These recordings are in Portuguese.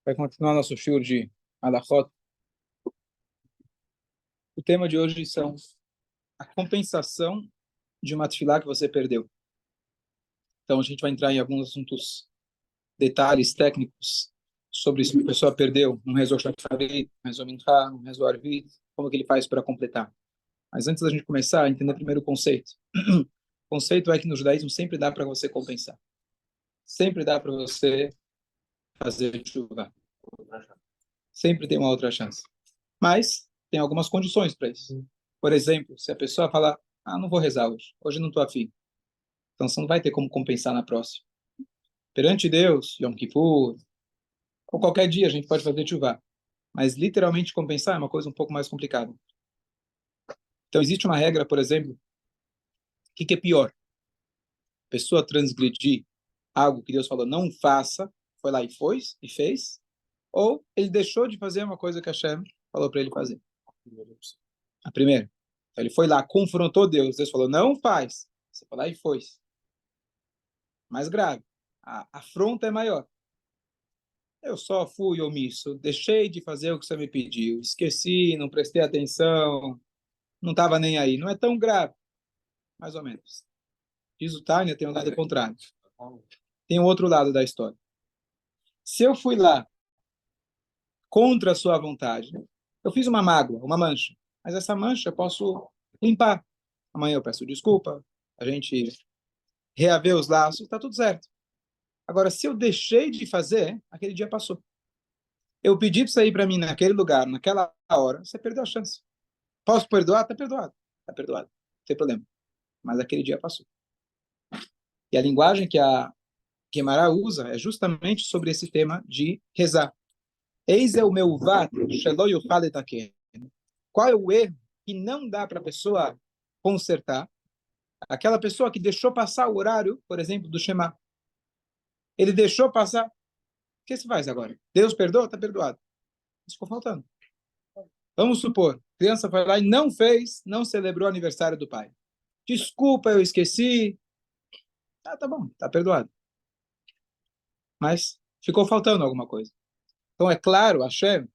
Vai continuar nosso shiur de Halachot. O tema de hoje são a compensação de uma tefilá que você perdeu. Então a gente vai entrar em alguns assuntos, detalhes técnicos sobre isso que a pessoa perdeu, um rezor shacharit, um rezor minchá, um rezor arvit, como que ele faz para completar. Mas antes da gente começar, a entender primeiro o conceito. O conceito é que no judaísmo sempre dá para você compensar. Sempre dá para você fazer chuva. Sempre tem uma outra chance. Mas tem algumas condições para isso. Por exemplo, se a pessoa falar, não vou rezar hoje não estou afim. Então você não vai ter como compensar na próxima. Perante Deus, Yom Kippur, ou qualquer dia a gente pode fazer tshuva. Mas literalmente compensar é uma coisa um pouco mais complicada. Então existe uma regra, por exemplo, o que é pior? A pessoa transgredir algo que Deus falou não faça, foi lá e fez, ou ele deixou de fazer uma coisa que Hashem falou para ele fazer. A primeira. Então ele foi lá, confrontou Deus. Deus falou, não faz. Você foi lá e foi. Mais grave. A afronta é maior. Eu só fui omisso, deixei de fazer o que você me pediu, esqueci, não prestei atenção, não estava nem aí. Não é tão grave, mais ou menos. Diz o Tânia, tem um lado contrário. Tem um outro lado da história. Se eu fui lá contra a sua vontade, eu fiz uma mágoa, uma mancha, mas essa mancha eu posso limpar. Amanhã eu peço desculpa, a gente reaver os laços, está tudo certo. Agora, se eu deixei de fazer, aquele dia passou. Eu pedi para você ir para mim naquele lugar, naquela hora, você perdeu a chance. Posso perdoar? Está perdoado. Está perdoado. Não tem problema. Mas aquele dia passou. E a linguagem que a Guemará usa é justamente sobre esse tema de rezar. Eis é o meu vat, qual é o erro que não dá para a pessoa consertar? Aquela pessoa que deixou passar o horário, por exemplo, do Shema. Ele deixou passar. O que se faz agora? Deus perdoa? Está perdoado. Isso ficou faltando. Vamos supor, a criança foi lá e não fez, não celebrou o aniversário do pai. Desculpa, eu esqueci. Tá bom, tá perdoado. Mas ficou faltando alguma coisa. Então, é claro, Hashem,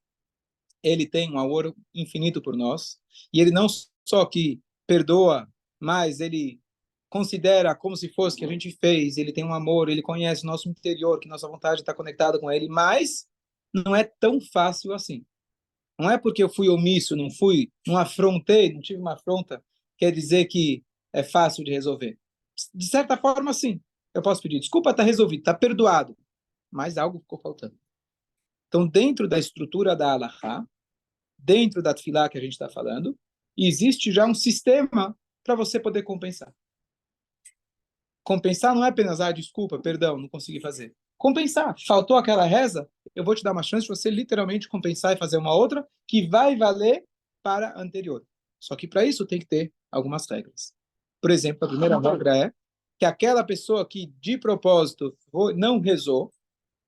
ele tem um amor infinito por nós, e ele não só que perdoa, mas ele considera como se fosse que a gente fez, ele tem um amor, ele conhece o nosso interior, que nossa vontade está conectada com ele, mas não é tão fácil assim. Não é porque eu fui omisso, não afrontei, não tive uma afronta, quer dizer que é fácil de resolver. De certa forma, sim. Eu posso pedir desculpa, está resolvido, está perdoado, mas algo ficou faltando. Então, dentro da estrutura da Halachá, dentro da Tfilá que a gente está falando, existe já um sistema para você poder compensar. Compensar não é apenas, desculpa, perdão, não consegui fazer. Compensar. Faltou aquela reza, eu vou te dar uma chance de você literalmente compensar e fazer uma outra que vai valer para a anterior. Só que para isso tem que ter algumas regras. Por exemplo, a primeira regra é que aquela pessoa que de propósito não rezou,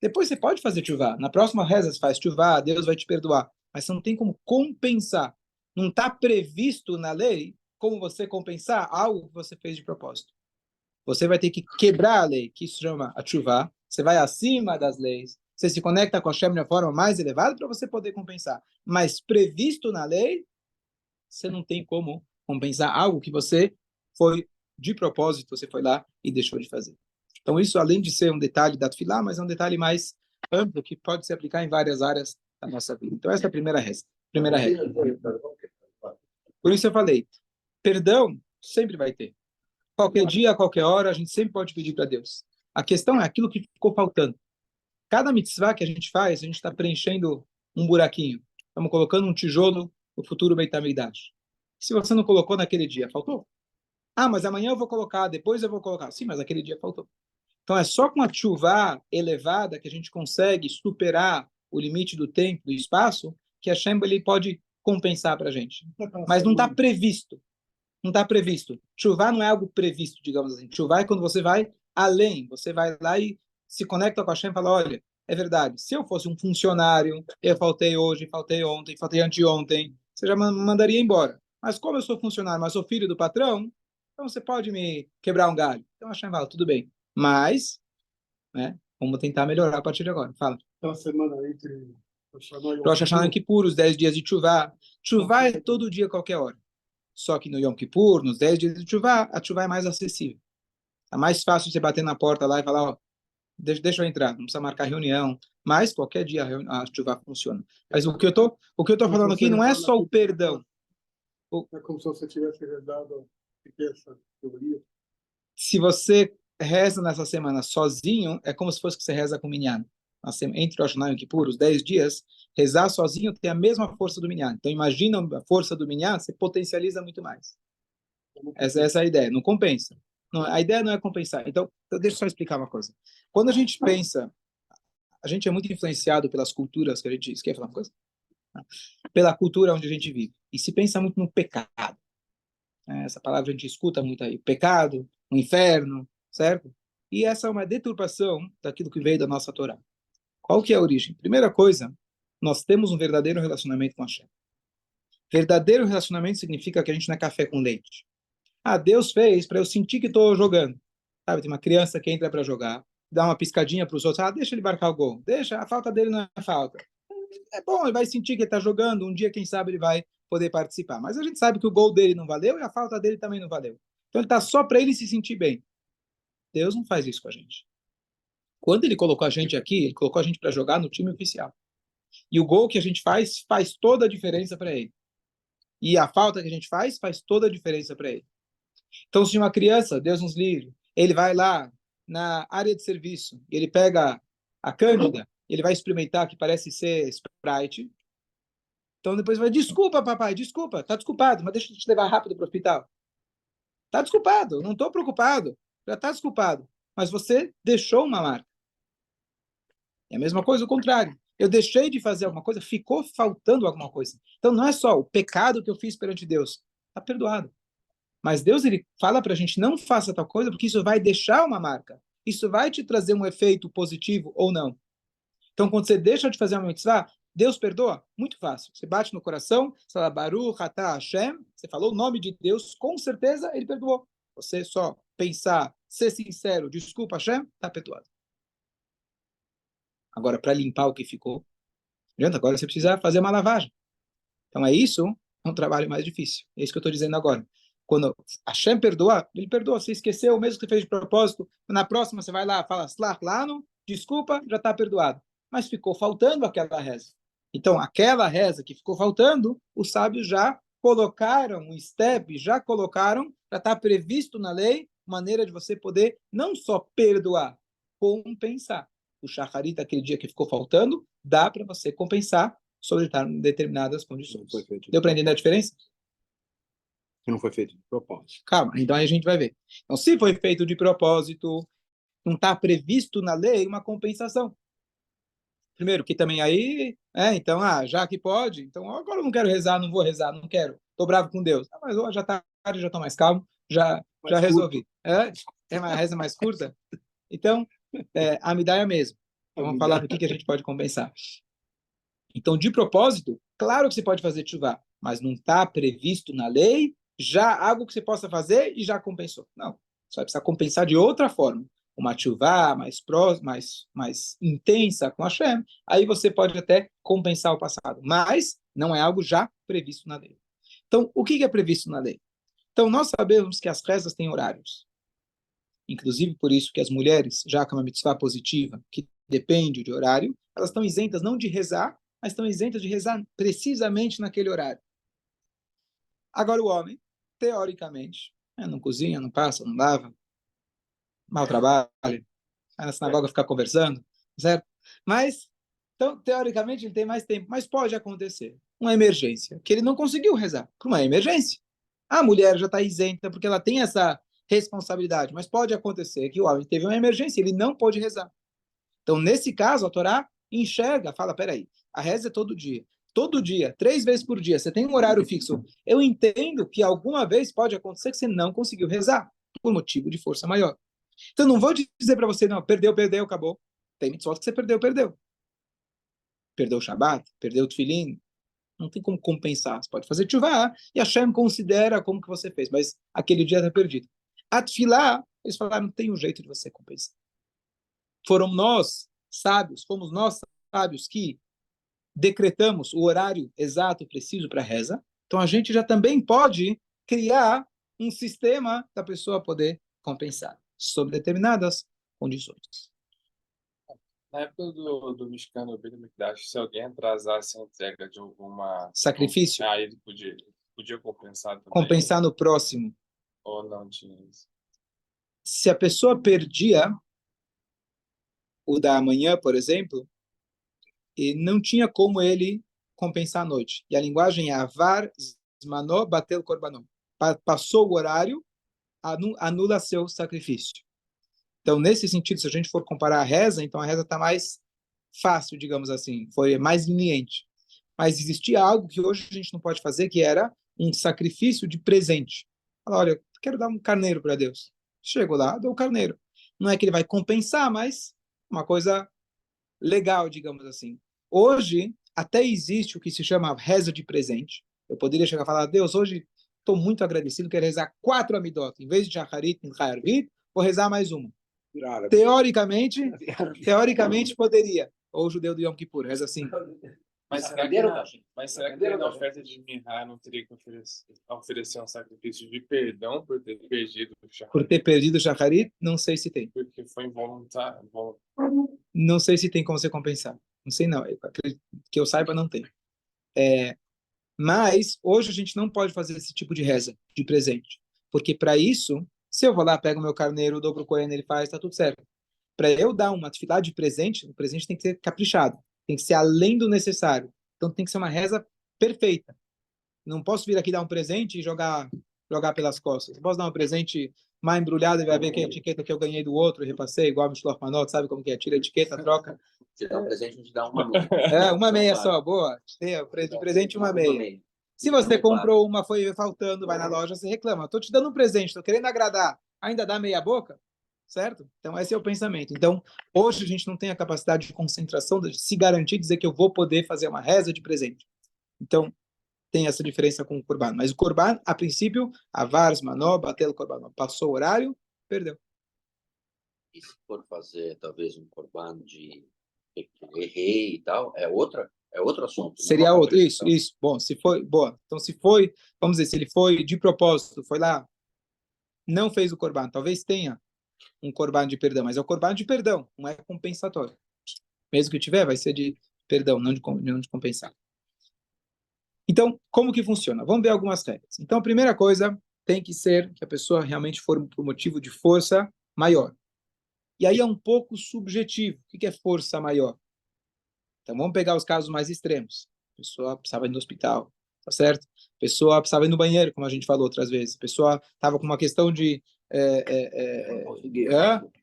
depois você pode fazer tchuvá. Na próxima reza você faz tchuvá, Deus vai te perdoar. Mas você não tem como compensar. Não está previsto na lei como você compensar algo que você fez de propósito. Você vai ter que quebrar a lei, que se chama a tchuvá. Você vai acima das leis. Você se conecta com a Hashem de uma forma mais elevada para você poder compensar. Mas previsto na lei, você não tem como compensar algo que você foi de propósito, você foi lá e deixou de fazer. Então isso, além de ser um detalhe da Tfilá, mas é um detalhe mais amplo que pode se aplicar em várias áreas da nossa vida. Então essa é a primeira regra. Por isso eu falei, perdão sempre vai ter. Qualquer dia, a qualquer hora, a gente sempre pode pedir para Deus. A questão é aquilo que ficou faltando. Cada mitzvah que a gente faz, a gente está preenchendo um buraquinho. Estamos colocando um tijolo no futuro Beit HaMikdash. Se você não colocou naquele dia, faltou? Mas amanhã eu vou colocar, depois eu vou colocar. Sim, mas aquele dia faltou. Então é só com a tchuvá elevada que a gente consegue superar o limite do tempo, do espaço, que a Hashem ele pode compensar para a gente. Mas não está previsto. Não está previsto. Tchuvá não é algo previsto, digamos assim. Tchuvá é quando você vai além. Você vai lá e se conecta com a Hashem e fala, olha, é verdade, se eu fosse um funcionário, eu faltei hoje, faltei ontem, faltei anteontem, você já mandaria embora. Mas como eu sou funcionário, mas sou filho do patrão, então você pode me quebrar um galho. Então a Hashem fala, tudo bem. Mas, né, Vamos tentar melhorar a partir de agora. Fala. Então, a semana entre Rosh Hashanah e Yom Rosh Hashanah e Kippur, Kippur, os 10 dias de Tchuvá. Tchuvá é todo dia, qualquer hora. Só que no Yom Kippur, nos 10 dias de Tchuvá, a Tchuvá é mais acessível. É mais fácil você bater na porta lá e falar, ó, deixa eu entrar, não precisa marcar reunião. Mas qualquer dia a Tchuvá funciona. Mas o que eu tô como se falando aqui você não é rezar na só o quinta-feira, perdão. O- é como se você tivesse rezado essa teoria. Se você reza nessa semana sozinho, é como se fosse que você reza com o Minyan. Entre Rosh Hashanah e Yom Kippur, os 10 dias, rezar sozinho tem a mesma força do Minyan. Então, imagina a força do Minyan, você potencializa muito mais. Essa é a ideia, não compensa. Não, a ideia não é compensar. Então, deixa eu só explicar uma coisa. Quando a gente pensa, a gente é muito influenciado pelas culturas que a gente... Quer falar uma coisa? Pela cultura onde a gente vive. E se pensa muito no pecado. Essa palavra a gente escuta muito aí. Pecado, o inferno, certo? E essa é uma deturpação daquilo que veio da nossa Torá. Qual que é a origem? Primeira coisa, nós temos um verdadeiro relacionamento com Hashem. Verdadeiro relacionamento significa que a gente não é café com leite. Ah, Deus fez para eu sentir que estou jogando. Sabe, tem uma criança que entra para jogar, dá uma piscadinha para os outros, deixa ele marcar o gol, deixa, a falta dele não é falta. É bom, ele vai sentir que ele está jogando, um dia, quem sabe, ele vai poder participar. Mas a gente sabe que o gol dele não valeu e a falta dele também não valeu. Então ele está só para ele se sentir bem. Deus não faz isso com a gente. Quando ele colocou a gente aqui, ele colocou a gente para jogar no time oficial. E o gol que a gente faz toda a diferença para ele. E a falta que a gente faz toda a diferença para ele. Então, se uma criança, Deus nos livre, ele vai lá na área de serviço, ele pega a cândida, ele vai experimentar que parece ser Sprite. Então, depois vai, desculpa, papai, desculpa, tá desculpado, mas deixa eu te levar rápido para o hospital. Tá desculpado, não estou preocupado, já tá desculpado. Mas você deixou uma marca. É a mesma coisa, o contrário. Eu deixei de fazer alguma coisa, ficou faltando alguma coisa. Então, não é só o pecado que eu fiz perante Deus. Está perdoado. Mas Deus, ele fala para a gente, não faça tal coisa, porque isso vai deixar uma marca. Isso vai te trazer um efeito positivo ou não. Então, quando você deixa de fazer uma mitzvah, Deus perdoa? Muito fácil. Você bate no coração, fala Baruch atah Hashem, você falou o nome de Deus, com certeza ele perdoou. Você só pensar, ser sincero, desculpa Hashem, está perdoado. Agora, para limpar o que ficou, adianta, agora você precisa fazer uma lavagem. Então, é um trabalho mais difícil. É isso que eu estou dizendo agora. Quando Hashem perdoa, ele perdoa. Você esqueceu, mesmo que você fez de propósito, na próxima você vai lá, fala, Slach desculpa, já está perdoado. Mas ficou faltando aquela reza. Então, aquela reza que ficou faltando, os sábios já colocaram um step, já está previsto na lei, maneira de você poder não só perdoar, compensar. O shacharit, aquele dia que ficou faltando, dá para você compensar sobre determinadas condições. Deu para entender a diferença? Que não foi feito de propósito. Calma, então aí a gente vai ver. Então, se foi feito de propósito, não está previsto na lei uma compensação. Primeiro, que também aí, então, já que pode, então agora eu não quero rezar, não vou rezar, não quero, estou bravo com Deus. Mas hoje já está tarde, já estou mais calmo, já resolvi. É uma reza mais curta? Então, a Amidá é a mesma. Então, vamos falar do que a gente pode compensar. Então, de propósito, claro que você pode fazer chuvá, mas não está previsto na lei já algo que você possa fazer e já compensou. Não, você vai precisar compensar de outra forma. Uma chuvá mais intensa com a Hashem, aí você pode até compensar o passado, mas não é algo já previsto na lei. Então, o que é previsto na lei? Então, nós sabemos que as rezas têm horários. Inclusive, por isso que as mulheres, já que é uma mitzvah positiva, que depende de horário, elas estão isentas não de rezar, mas estão isentas de rezar precisamente naquele horário. Agora o homem, teoricamente, não cozinha, não passa, não lava, mal trabalha, vai na sinagoga ficar conversando, certo? Mas, então, teoricamente, ele tem mais tempo, mas pode acontecer uma emergência, que ele não conseguiu rezar, por uma emergência. A mulher já está isenta porque ela tem essa responsabilidade, mas pode acontecer que o homem teve uma emergência, ele não pode rezar. Então, nesse caso, a Torá enxerga, fala, peraí, a reza é todo dia, 3 vezes por dia, você tem um horário fixo. Eu entendo que alguma vez pode acontecer que você não conseguiu rezar, por motivo de força maior. Então, não vou dizer para você, não, perdeu, acabou. Tem mitzvot que você perdeu. Perdeu o Shabat, perdeu o Tfilim, não tem como compensar. Você pode fazer tshuva e a Hashem considera como que você fez, mas aquele dia está perdido. A Tfilá, eles falaram, não tem um jeito de você compensar. foram nós, sábios, fomos nós, sábios, que decretamos o horário exato, preciso para a reza. Então, a gente já também pode criar um sistema da pessoa poder compensar sob determinadas condições. Na época do Mishkan, Beit HaMikdash, se alguém atrasasse a entrega de alguma... Sacrifício, Aí ele podia compensar também? compensar no próximo. Ou não tinha isso? Se a pessoa perdia o da manhã, por exemplo, e não tinha como ele compensar a noite. E a linguagem é avar, zmanó, batel korbanó. Passou o horário, anula seu sacrifício. Então, nesse sentido, se a gente for comparar a reza, então a reza está mais fácil, digamos assim, foi mais leniente. Mas existia algo que hoje a gente não pode fazer, que era um sacrifício de presente. Fala, olha, quero dar um carneiro para Deus. Chego lá, dou o carneiro. Não é que ele vai compensar, mas uma coisa legal, digamos assim. Hoje, até existe o que se chama reza de presente. Eu poderia chegar e falar, Deus, hoje estou muito agradecido, quero rezar 4 amidot. Em vez de Shacharit e Hayarvit, vou rezar mais uma. Teoricamente poderia. Ou o judeu do Yom Kippur, reza assim. Mas será que na oferta de Minha não teria que oferecer um sacrifício de perdão por ter perdido o Shacharit? Por ter perdido o Shacharit, não sei se tem. Porque foi involuntário. Não sei se tem como você compensar. Não sei não. Que eu saiba, não tem. Mas hoje a gente não pode fazer esse tipo de reza, de presente. Porque para isso, se eu vou lá, pego o meu carneiro, dou pro Cohen, ele faz, tá tudo certo. Para eu dar uma atividade de presente, o presente tem que ser caprichado. Tem que ser além do necessário. Então tem que ser uma reza perfeita. Não posso vir aqui dar um presente e jogar pelas costas. Não posso dar um presente mal embrulhado e vai ver que a etiqueta que eu ganhei do outro e repassei, igual a Mishloach Manot, sabe como que é? Tira a etiqueta, troca. Te dá um presente, não te dá uma meia. Uma meia só, boa. De presente uma meia. Se você comprou uma, foi faltando, vai na loja, você reclama. Estou te dando um presente, estou querendo agradar, ainda dá meia boca? Certo? Então, esse é o pensamento. Então, hoje a gente não tem a capacidade de concentração, de se garantir, dizer que eu vou poder fazer uma reza de presente. Então, tem essa diferença com o Corban. Mas o Corban, a princípio, avars, manó, bateu o Corban. Passou o horário, perdeu. E se for fazer, talvez, um Corban de errei e tal, é outro assunto. Seria outro, isso. Bom, se foi, boa. Então, se foi, vamos dizer, se ele foi de propósito, foi lá, não fez o Corban, talvez tenha um Corban de perdão, mas é o Corban de perdão, não é compensatório. Mesmo que tiver, vai ser de perdão, não de compensar. Então, como que funciona? Vamos ver algumas regras. Então, a primeira coisa tem que ser que a pessoa realmente for por motivo de força maior. E aí é um pouco subjetivo. O que é força maior? Então, vamos pegar os casos mais extremos. A pessoa precisava ir no hospital, tá certo? A pessoa precisava ir no banheiro, como a gente falou outras vezes. A pessoa estava com uma questão de...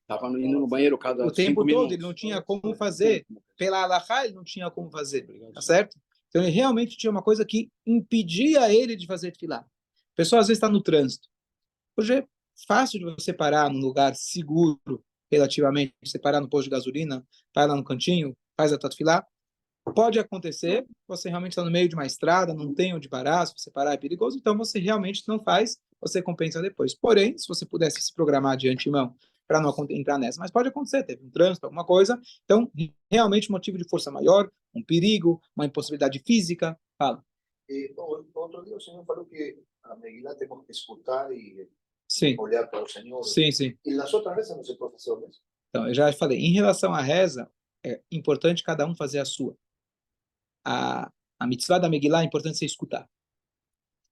Estava indo no banheiro cada o tempo todo, ele não tinha como fazer. Pela alahá, ele não tinha como fazer, tá certo? Então, ele realmente tinha uma coisa que impedia ele de fazer tefilá. A pessoa, às vezes, está no trânsito. Hoje é fácil de você parar num lugar seguro, relativamente. Você parar no posto de gasolina, parar lá no cantinho, faz a tua tefilá. Pode acontecer, você realmente está no meio de uma estrada, não tem onde parar, se você parar é perigoso, então você realmente não faz, você compensa depois. Porém, se você pudesse se programar de antemão para não entrar nessa, mas pode acontecer, teve um trânsito, alguma coisa, então realmente um motivo de força maior, um perigo, uma impossibilidade física, fala. Outro dia o senhor falou que a Megilá temos que escutar e Sim. olhar para o Senhor. Sim, sim. E nas outras vezes não se pode fazer o mesmo? Então, eu já falei, em relação à reza, é importante cada um fazer a sua. A mitzvah da Megilá é importante você escutar.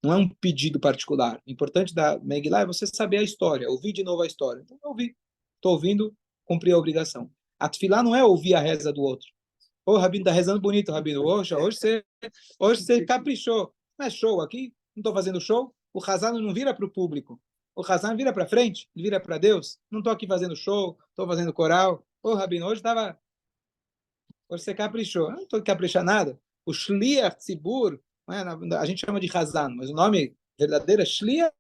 Não é um pedido particular. O importante da Megilá é você saber a história, ouvir de novo a história. Então, eu ouvi. Estou ouvindo, cumpri a obrigação. A tefilá não é ouvir a reza do outro. Ô, Rabino, está rezando bonito, Rabino. Hoje você caprichou. Não é show aqui? Não estou fazendo show? O Hazan não vira para o público. O Hazan vira para frente, ele vira para Deus. Não estou aqui fazendo show, estou fazendo coral. Ô, Rabino, hoje você caprichou. Eu não estou caprichar nada. O Shliach Tzibur, a gente chama de Hazan, mas o nome verdadeiro é Shliach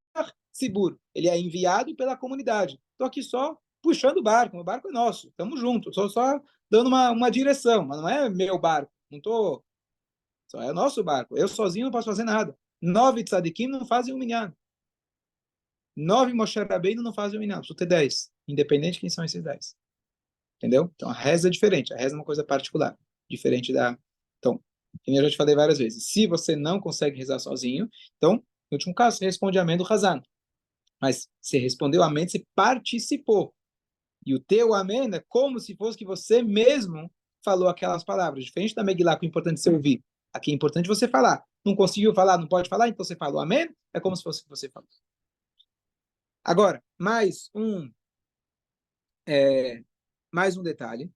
Tzibur. Ele é enviado pela comunidade. Estou aqui só puxando o barco é nosso, estamos juntos. Estou só dando uma direção, mas não é meu barco. Não estou... Só é nosso barco. Eu sozinho não posso fazer nada. 9 tzadikim não fazem um minyan. 9 Moshe Rabbeinu não fazem um minyan. Preciso ter 10. Independente de quem são esses 10. Entendeu? Então, a reza é diferente. A reza é uma coisa particular, diferente da... Então, como eu já te falei várias vezes, se você não consegue rezar sozinho, então, no último caso, você responde amém do Hazan. Mas você respondeu amém, você participou. E o teu amém é como se fosse que você mesmo falou aquelas palavras. Diferente da Megillah, que é importante você ouvir. Aqui é importante você falar. Não conseguiu falar, não pode falar, então você falou amém, é como se fosse que você falou. Agora, mais um detalhe.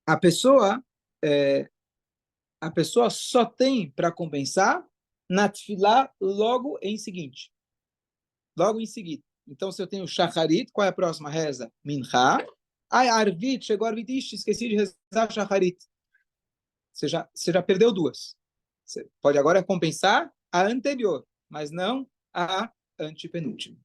A pessoa, é, a pessoa só tem para compensar na tefilá logo em seguinte. Logo em seguida. Então, se eu tenho shacharit, qual é a próxima reza? Minha. Ai, arvit, chegou arvit, esqueci de rezar shacharit. Você já perdeu duas. Você pode agora compensar a anterior, mas não a antepenúltima.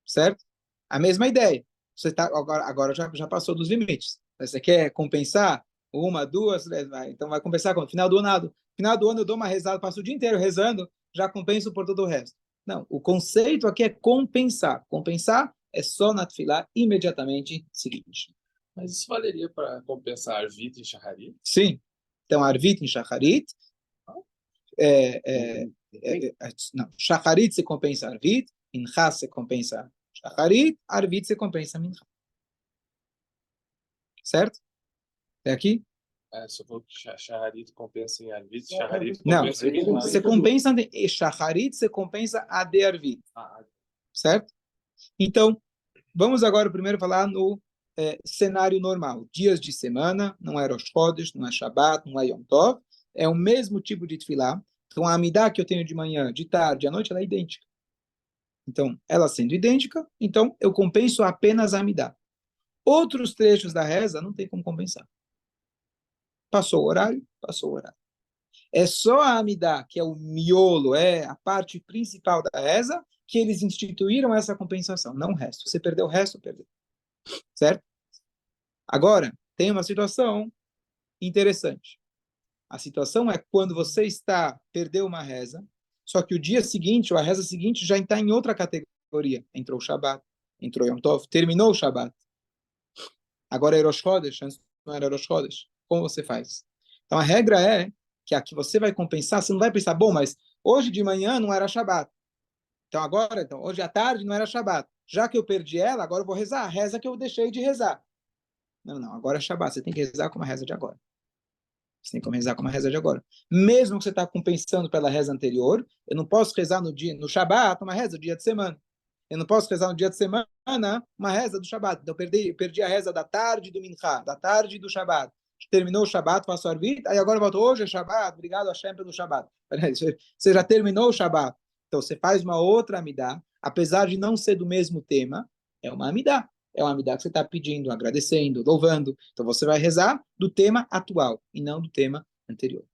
Certo? A mesma ideia. Você tá, agora já passou dos limites. Você quer compensar uma, duas, então vai compensar quando? Final do ano. Final do ano eu dou uma rezada, passo o dia inteiro rezando, já compenso por todo o resto. Não, o conceito aqui é compensar. Compensar é só na tefilá imediatamente seguinte. Mas isso valeria para compensar Arvit e Shacharit? Sim. Então, Arvit em Shacharit, não, Shacharit se compensa Arvit, Mincha se compensa Shacharit, Arvit se compensa Mincha. Certo? Até aqui? Se eu for Shacharit compensa em Arvit, Shacharit Não, compensa em Mincha. você compensa de Shacharit, você compensa a de Arvit. Certo? Então, vamos agora primeiro falar no cenário normal. Dias de semana, não é Rosh Chodesh, não é Shabbat, não é Yom Tov, é o mesmo tipo de tefilá. Então, a amidá que eu tenho de manhã, de tarde, à noite, ela é idêntica. Então, ela sendo idêntica, então eu compenso apenas a amidá. Outros trechos da reza não tem como compensar. Passou o horário, passou o horário. É só a amidá, que é o miolo, é a parte principal da reza, que eles instituíram essa compensação, não o resto. Você perdeu o resto, perdeu. Certo? Agora, tem uma situação interessante. A situação é quando você perdeu uma reza, só que o dia seguinte, ou a reza seguinte, já está em outra categoria. Entrou o Shabbat, entrou Yom Tov, terminou o Shabbat. Agora é Rosh Chodesh, antes não era Rosh Chodesh. Como você faz? Então a regra é que aqui você vai compensar, você não vai pensar, bom, mas hoje de manhã não era Shabbat. Então hoje à tarde não era Shabbat. Já que eu perdi ela, agora eu vou rezar a reza que eu deixei de rezar. Não, agora é Shabbat, você tem que rezar como a reza de agora. Você tem que rezar como a reza de agora. Mesmo que você está compensando pela reza anterior, eu não posso rezar no Shabbat uma reza do dia de semana. Eu não posso rezar no dia de semana uma reza do Shabbat. Então, eu perdi a reza da tarde do Mincha, da tarde do Shabbat. Terminou o Shabbat, faço a Arvit, aí agora eu volto, hoje é Shabbat, obrigado Hashem pelo Shabbat. Você já terminou o Shabbat. Então, você faz uma outra amidá, apesar de não ser do mesmo tema, é uma amidá. É uma amidá que você está pedindo, agradecendo, louvando. Então, você vai rezar do tema atual e não do tema anterior.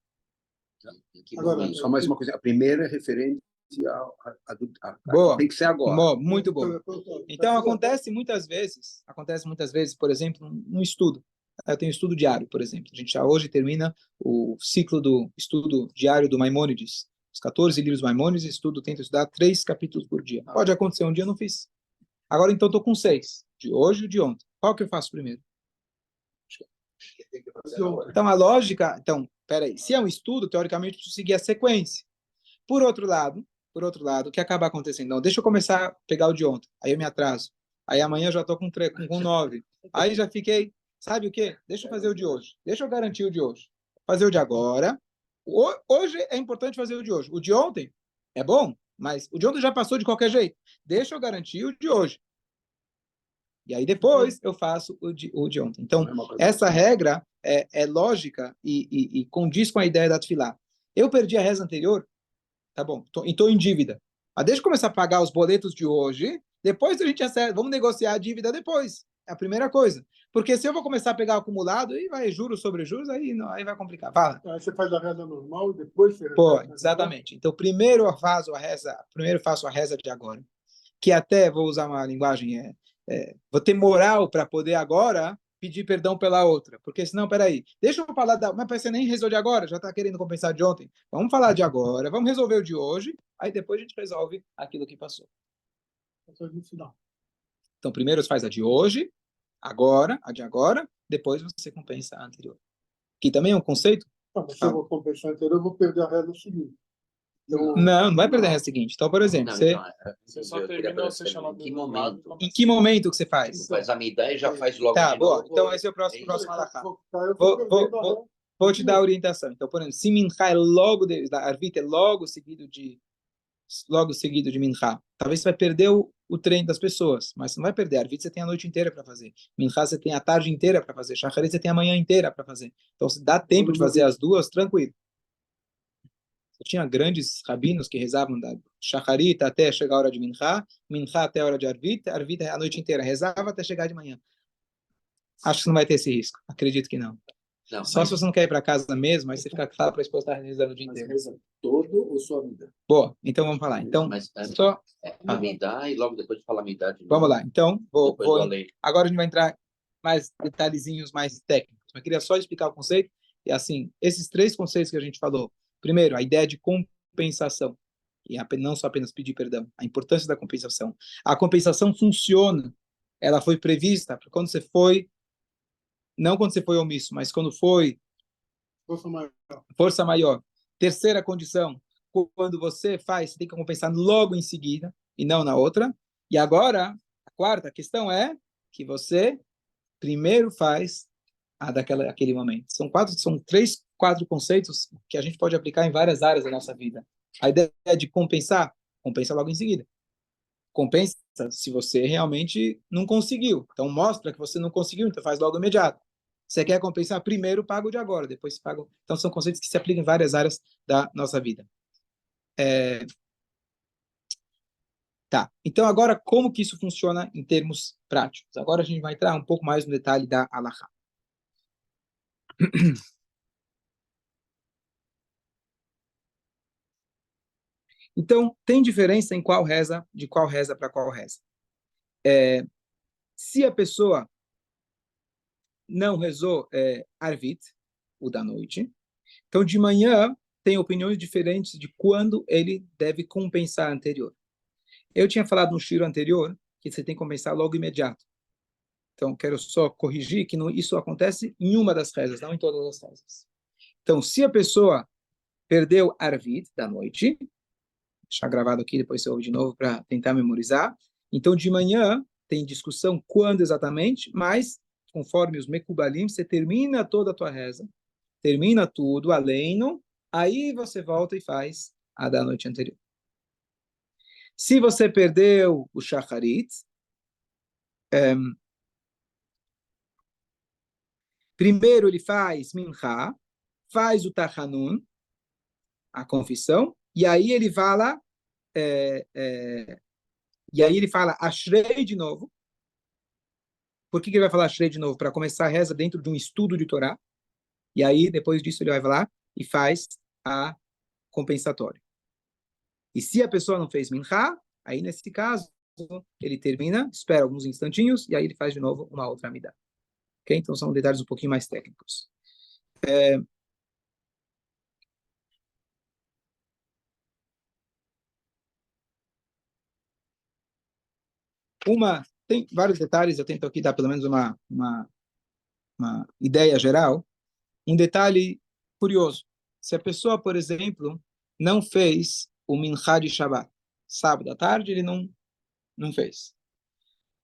Agora, só mais uma coisa. A primeira é referente boa. Tem que ser agora. Muito boa. Então, acontece muitas vezes, por exemplo, no estudo. Eu tenho estudo diário, por exemplo. A gente já hoje termina o ciclo do estudo diário do Maimônides. Os 14 livros do Maimônides, tento estudar 3 capítulos por dia. Pode acontecer, um dia eu não fiz. Agora, então, estou com 6. De hoje e de ontem. Qual que eu faço primeiro? Então, a lógica... Então, peraí. Se é um estudo, teoricamente, eu preciso seguir a sequência. Por outro lado, o que acaba acontecendo? Não, deixa eu começar a pegar o de ontem. Aí eu me atraso. Aí amanhã eu já estou com 9. Aí já fiquei... Sabe o quê? Deixa eu fazer o de hoje. Deixa eu garantir o de hoje. Fazer o de agora. Hoje é importante fazer o de hoje. O de ontem é bom, mas o de ontem já passou de qualquer jeito. Deixa eu garantir o de hoje. E aí depois eu faço o de ontem. Então, essa regra é lógica e condiz com a ideia da tefilá. Eu perdi a reza anterior, tá bom, estou em dívida. Mas deixa eu começar a pagar os boletos de hoje, depois a gente acerta, vamos negociar a dívida depois. É a primeira coisa. Porque se eu vou começar a pegar acumulado, aí vai juros sobre juros, aí vai complicar. Fala. Aí você faz a reza normal e depois você... Pô, exatamente. Então, primeiro eu faço a reza de agora, que até vou usar uma linguagem... vou ter moral para poder agora pedir perdão pela outra. Porque senão, peraí, deixa eu falar mas você nem resolve agora, já está querendo compensar de ontem. Vamos falar de agora, vamos resolver o de hoje, aí depois a gente resolve aquilo que passou. Então, primeiro você faz a de hoje, agora, a de agora, depois você compensa a anterior. Que também é um conceito. Se eu vou compensar a anterior, eu vou perder a reza seguinte. Não vai perder a seguinte. Então, por exemplo, Você só termina ou você chama em que momento? Em que momento que você faz? Você faz a midá e já faz logo Tá, de boa. novo. Então, esse é o próximo alahá. Vou Vou te dar a orientação. Então, por exemplo, se Minha é logo, da Arvit é logo seguido de Minha, talvez você vai perder o trem das pessoas, mas você não vai perder. Arvit você tem a noite inteira para fazer. Minha você tem a tarde inteira para fazer. Shacharit você tem a manhã inteira para fazer. Então, se dá tempo de fazer as duas, tranquilo. Tinha grandes rabinos que rezavam da Shacharit até chegar a hora de Minha, Minha até a hora de Arvit, Arvit a noite inteira. Rezava até chegar de manhã. Acho que não vai ter esse risco. Acredito que não. Não, Só se você não quer ir para casa mesmo, aí você fica claro para a esposa estar rezando o dia inteiro. Reza todo ou só a vida? Boa, então vamos falar. Então, mas só a midá e logo depois fala a midá de novo. vamos lá. Então, Depois agora a gente vai entrar mais detalhezinhos mais técnicos. Eu queria só explicar o conceito. E assim, esses três conceitos que a gente falou. Primeiro, a ideia de compensação. E não só apenas pedir perdão. A importância da compensação. A compensação funciona. Ela foi prevista para quando você foi, não quando você foi omisso, mas quando foi força maior. Terceira condição, quando você faz, você tem que compensar logo em seguida e não na outra. E agora, a quarta questão é que você primeiro faz aquele momento. São quatro conceitos que a gente pode aplicar em várias áreas da nossa vida. A ideia de compensar, compensa logo em seguida. Compensa se você realmente não conseguiu. Então mostra que você não conseguiu, então faz logo imediato. Você quer compensar, primeiro paga o de agora, depois paga. Então são conceitos que se aplicam em várias áreas da nossa vida. Tá. Então agora como que isso funciona em termos práticos? Agora a gente vai entrar um pouco mais no detalhe da halakha. Então, tem diferença em de qual reza para qual reza. Se a pessoa não rezou Arvit, o da noite, então de manhã tem opiniões diferentes de quando ele deve compensar a anterior. Eu tinha falado no shiro anterior que você tem que compensar logo imediato. Então, quero só corrigir que isso acontece em uma das rezas, não em todas as rezas. Então, se a pessoa perdeu Arvit da noite, deixar gravado aqui, depois você ouve de novo para tentar memorizar. Então, de manhã, tem discussão quando exatamente, mas, conforme os Mekubalim, você termina toda a tua reza, termina tudo, aleino, aí você volta e faz a da noite anterior. Se você perdeu o Shacharit, primeiro ele faz Mincha, faz o Tachanun, a confissão, e aí ele fala Ashrei de novo. Por que ele vai falar Ashrei de novo? Para começar a reza dentro de um estudo de Torá. E aí, depois disso, ele vai falar e faz a compensatória. E se a pessoa não fez Mincha, aí nesse caso, ele termina, espera alguns instantinhos, e aí ele faz de novo uma outra amida. Ok? Então são detalhes um pouquinho mais técnicos. Tem vários detalhes, eu tento aqui dar pelo menos uma ideia geral. Um detalhe curioso. Se a pessoa, por exemplo, não fez o Mincha de Shabbat, sábado à tarde, ele não fez.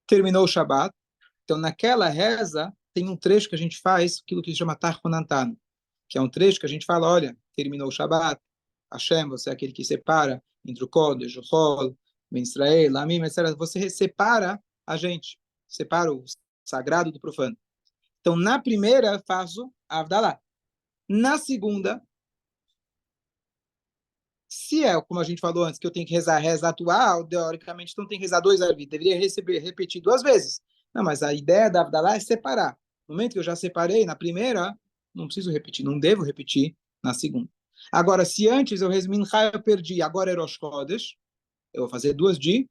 Terminou o Shabbat, então naquela reza tem um trecho que a gente faz, aquilo que se chama Tarhunantan, que é um trecho que a gente fala, olha, terminou o Shabbat, Hashem, você é aquele que separa entre o Kodesh, o Chol, Ben Israel, Lamim, etc. Você separa a gente, separa o sagrado do profano. Então, na primeira, faço Avdalá. Na segunda, se é, como a gente falou antes, que eu tenho que rezar a reza atual, teoricamente, então tem que rezar 2 Arvit. Deveria repetir 2 vezes. Não, mas a ideia da Avdalá é separar. No momento que eu já separei, na primeira, não preciso repetir, não devo repetir na segunda. Agora, se antes eu rezo Mincha, eu perdi, agora é Rosh Chodesh, eu vou fazer 2 de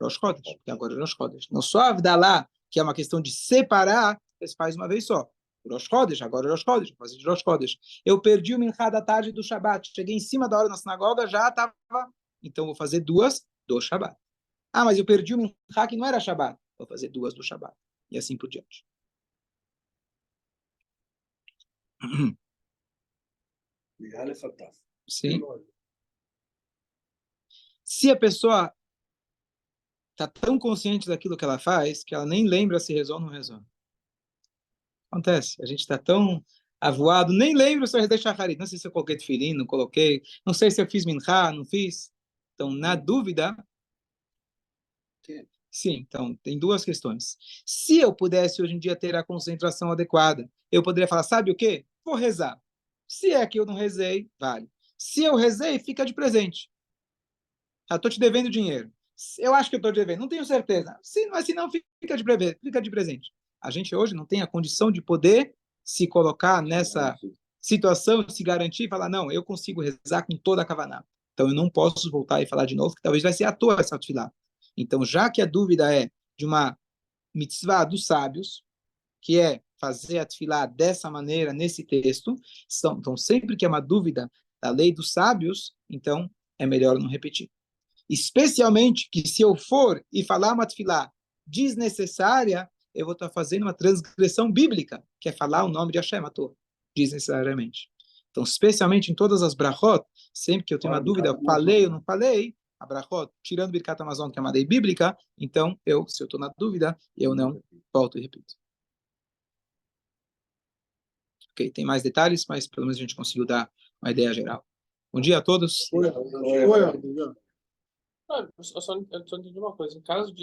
Rosh Chodesh, porque agora é Rosh Chodesh. Não só Avdalá, que é uma questão de separar, você faz uma vez só. Rosh Chodesh, agora Rosh Chodesh, vou fazer de Rosh Chodesh. Eu perdi o Minchá da tarde do Shabat, cheguei em cima da hora na sinagoga, já estava, então vou fazer duas do Shabat. Ah, mas eu perdi o Minchá que não era Shabat, vou fazer duas do Shabat. E assim por diante. Sim. Se a pessoa está tão consciente daquilo que ela faz, que ela nem lembra se rezou ou não rezou. Acontece, a gente está tão avoado, nem lembro se eu rezei shacharit, não sei se eu coloquei tefilim, não coloquei, não sei se eu fiz minchá, não fiz. Então, na dúvida, sim, então, tem duas questões. Se eu pudesse hoje em dia ter a concentração adequada, eu poderia falar, sabe o quê? Vou rezar. Se é que eu não rezei, vale. Se eu rezei, fica de presente. Estou te devendo dinheiro. Eu acho que eu estou devendo, não tenho certeza. Mas se não, fica de presente. A gente hoje não tem a condição de poder se colocar nessa situação, se garantir e falar, não, eu consigo rezar com toda a kavaná. Então eu não posso voltar e falar de novo, que talvez vai ser à toa essa tefilá. Então, já que a dúvida é de uma mitzvah dos sábios, que é fazer a tefilá dessa maneira, nesse texto, então sempre que é uma dúvida da lei dos sábios, então é melhor não repetir. Especialmente que se eu for e falar uma tefilá desnecessária, eu vou estar fazendo uma transgressão bíblica, que é falar o nome de Hashem à toa, desnecessariamente. Então, especialmente em todas as brachot, sempre que eu tenho uma dúvida, eu falei ou não falei, a brachot, tirando Birkat Hamazon, que é uma lei bíblica, então, se eu estou na dúvida, eu não volto e repito. Ok, tem mais detalhes, mas pelo menos a gente conseguiu dar uma ideia geral. Bom dia a todos. Oi. Eu só entendi uma coisa. Em caso de